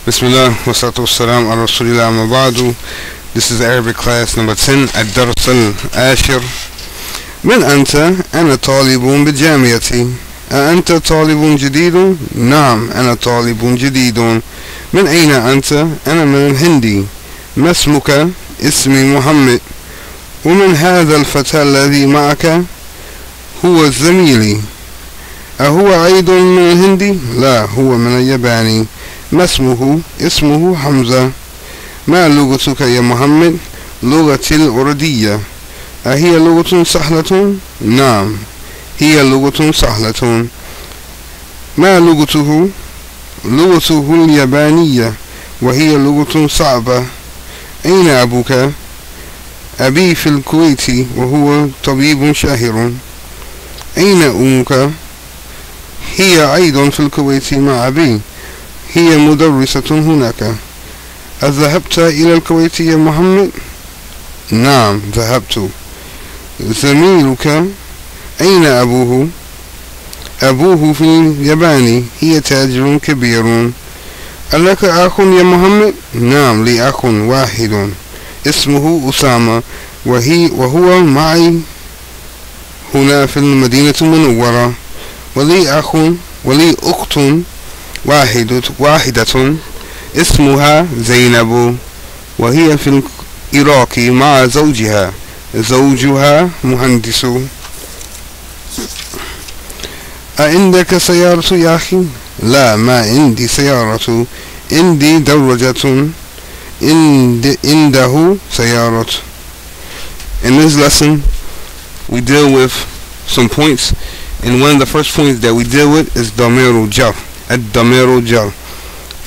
Bismillah wa salatu wassalam ala rasulillah amma ba'du. This is Arabic class number 10 الدرس العاشر. من أنت؟ أنا طالب بالجامعة. أأنت طالب جديد؟ نعم أنا طالب جديد. من أين أنت؟ أنا من الهند. ما اسمك؟ اسمي محمد. ومن هذا الفتى الذي معك؟ هو زميلي. أهو أيضا من الهند؟ لا هو من اليابان. ما اسمه؟ اسمه حمزة. ما لغتك يا محمد؟ لغتي الأردية. أهي لغة سهلة؟ نعم هي لغة سهلة. ما لغته؟ لغته اليابانية وهي لغة صعبة. أين أبوك؟ أبي في الكويت وهو طبيب شاهر. أين أمك؟ هي أيضا في الكويت مع أبي، هي مدرسة هناك. أذهبت إلى الكويت يا محمد؟ نعم ذهبت. زميلك أين أبوه؟ أبوه في اليابان، هي تاجر كبير. ألك أخ يا محمد؟ نعم لي أخ واحد اسمه أسامة وهو معي هنا في المدينة المنورة. ولي أخت واحدة اسمها زينب وهي في العراق مع زوجها مهندس. أعندك سيارة يا أخي؟ لا ما عندي سيارة، عندي دراجة، عنده سيارة. In this lesson we deal with some points, and one of the first points that we deal with is Damirul Jar. Ad-Damirul Jar.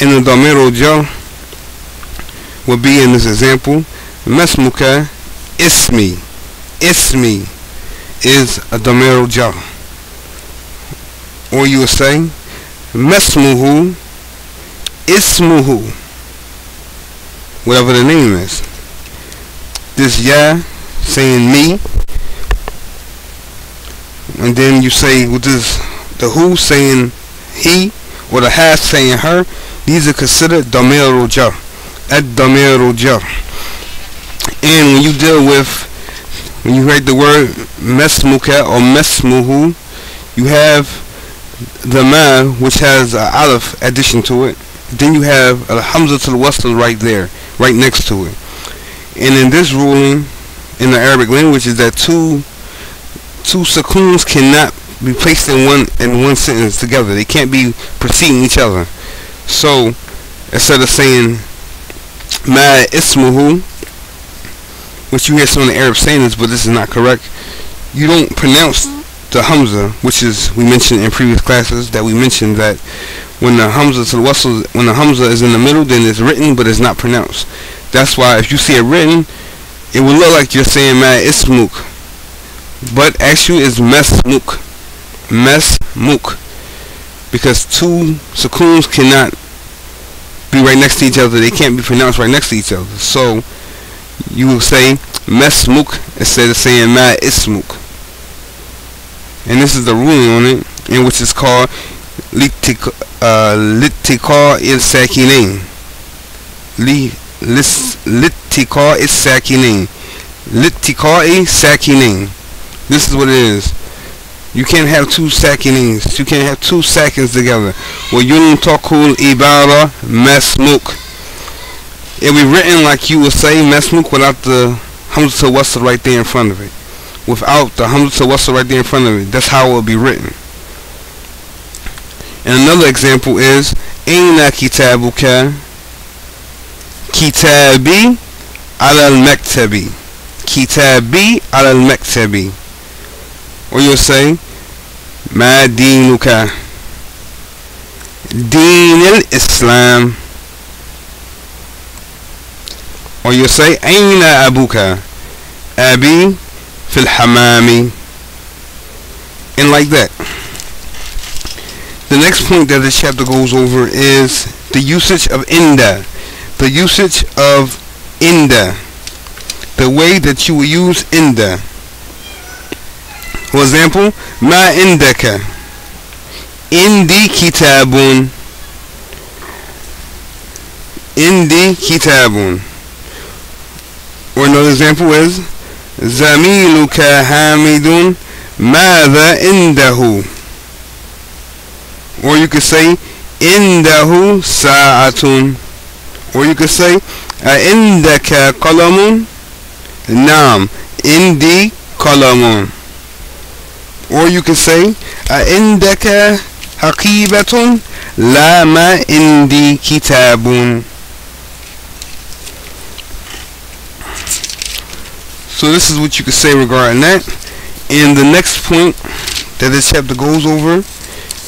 And the Damirul Jar would be in this example, Masmuka Ismi. Ismi is a Damirul Jar. Or you would say, Masmuhu Ismuhu, whatever the name is. This ya saying me, and then you say with this, the who saying he, or the has saying her. These are considered Damirul Jar. Ad-Damirul Jar. And when you deal with, when you write the word Masmuka or Masmuhu, you have the ma, which has an alif addition to it. Then you have a hamzatul wasl right there, right next to it. And in this ruling in the Arabic language is that two sukoons cannot be placed in one sentence together. They can't be preceding each other. So instead of saying ma ismuhu, which you hear some of the Arabs saying this, but this is not correct, you don't pronounce the hamza, which is, we mentioned in previous classes that we mentioned that when the hamza to the wasl, when the hamza is in the middle, then it's written but it's not pronounced. That's why if you see it written, it will look like you're saying ma ismuk, but actually it's mesmuk. Mesmuk, because two sukoons cannot be right next to each other. They can't be pronounced right next to each other. So you will say mesmuk instead of saying ma ismuk. And this is the ruling on it, in which is called litika is-sakinain. Litika is-sakinain. Litika is-sakinain. This is what it is. You can't have two sakinings. You can't have two sakins together. وَيُنْتَقُ الْإِبَارَ مَسْمُك. It will be written like you would say mesmuk without the hamza to wasl right there in front of it. Without the hamza to wasl right there in front of it. That's how it will be written. And another example is أَيْنَ كِتَابُكَ كِتَابِي عَلَى الْمَكْتَبِ كِتَابِي عَلى الْمَكْتَبِ. Or you'll say Ma dinuka, Deen al-Islam. Or you'll say Aina abuka, Abi fil hamami. And like that. The next point that this chapter goes over is the usage of inda. The usage of inda. The way that you will use inda. For example, ما عندك عندي كتاب. indi kitabun. Or another example is zamiluka hamidun madha indahu. Or you could say indahu sa'atun. Or you could say indaka qalamun. Naam, indi qalamun. Or you could say indaka haqibatun la ma indi kitabun. So this is what you could say regarding that. And the next point that this chapter goes over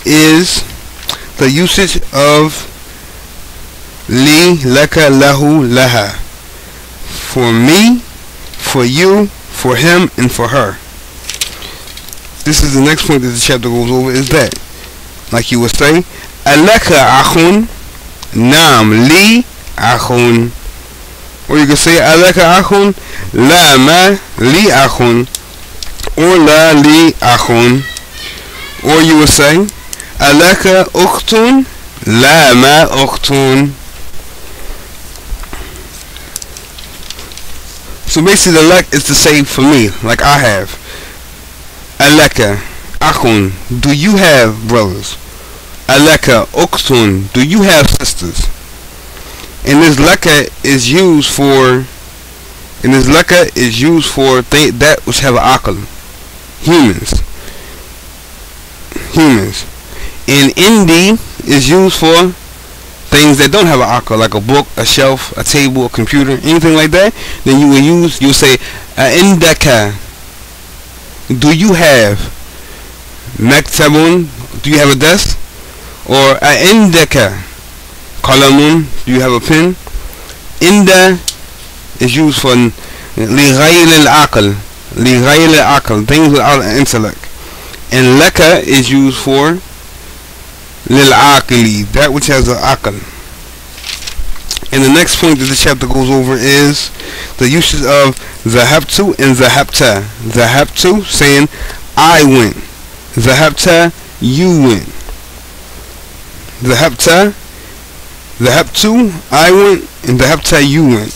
is the usage of li, laka, lahu, laha. For me, for you, for him, and for her. This is the next point that the chapter goes over, is that, like you would say, alaka akhun, naam li akhun. Or you could say alaka akhun, la ma li akhun, or la li akhun. Or you would say alaka ukhtun, la ma ukhtun. So basically the lak is to say for me, like I have. Alaka akhun, do you have brothers? Alaka ukhtun, do you have sisters? And this laka is used for that which have an aql, humans. And indi is used for things that don't have an aql, like a book, a shelf, a table, a computer, anything like that. Then you'll say indaka, do you have maktabun, do you have a desk? Or indaka qalamun, do you have a pen? Inda is used for li ghayr al-aql, things without an intellect. And laka is used for lil aqli, that which has an aql. And the next point that this chapter goes over is the uses of zahabtu and zahabta. Zahabtu saying I went, zahabta you went. Zahabta, zahabtu I went, and zahabta you went.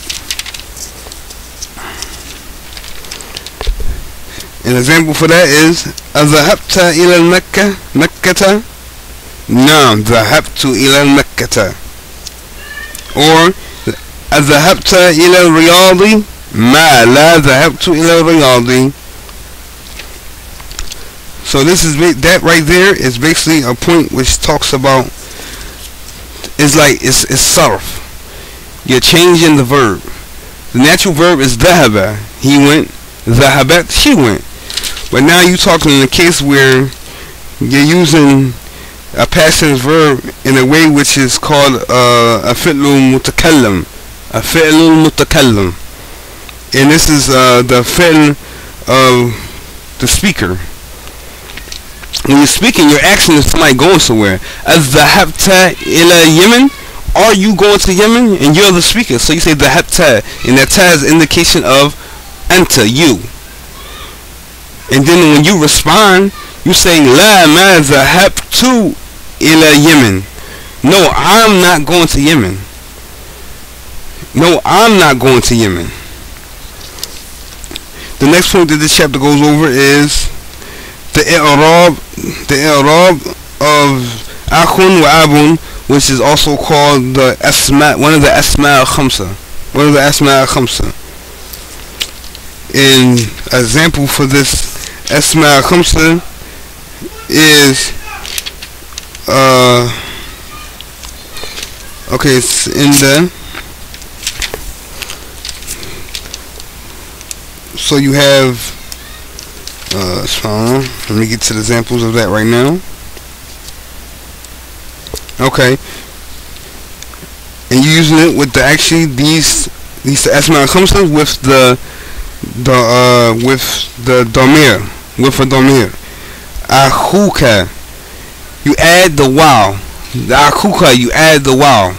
An example for that is zahabta ila makkata. Naam, zahabtu ila makkata. Or zahabta ila riyadi, ma la zahabtu ila riyadi. So this is that right there is basically a point which talks about, it's sarf. You're changing the verb. The natural verb is dhahaba, he went, dhahabat, she went. But now you're talking in a case where you're using a past tense verb in a way which is called a fi'lul mutakallim, and this is the fi'l of the speaker. When you're speaking, your action is somebody going somewhere. Az-zahabta ila Yemen, are you going to Yemen? And you're the speaker, so you say zahabta, and that ta is indication of anta, you. And then when you respond, you say la ma zahabtu ila Yemen. No, I'm not going to Yemen. No, I'm not going to Yemen. The next point that this chapter goes over is the i'rab of akhun wa abun, which is also called the asma, one of the asma al-khamsa. An example for this asma al-khamsa is okay, it's in the, so you have let me get to the examples of that right now. Okay, and you're using it with the actually these asma al-khamsa with the damir, with a damir. Akhuka, you add the wow. The akhuka, you add the wow.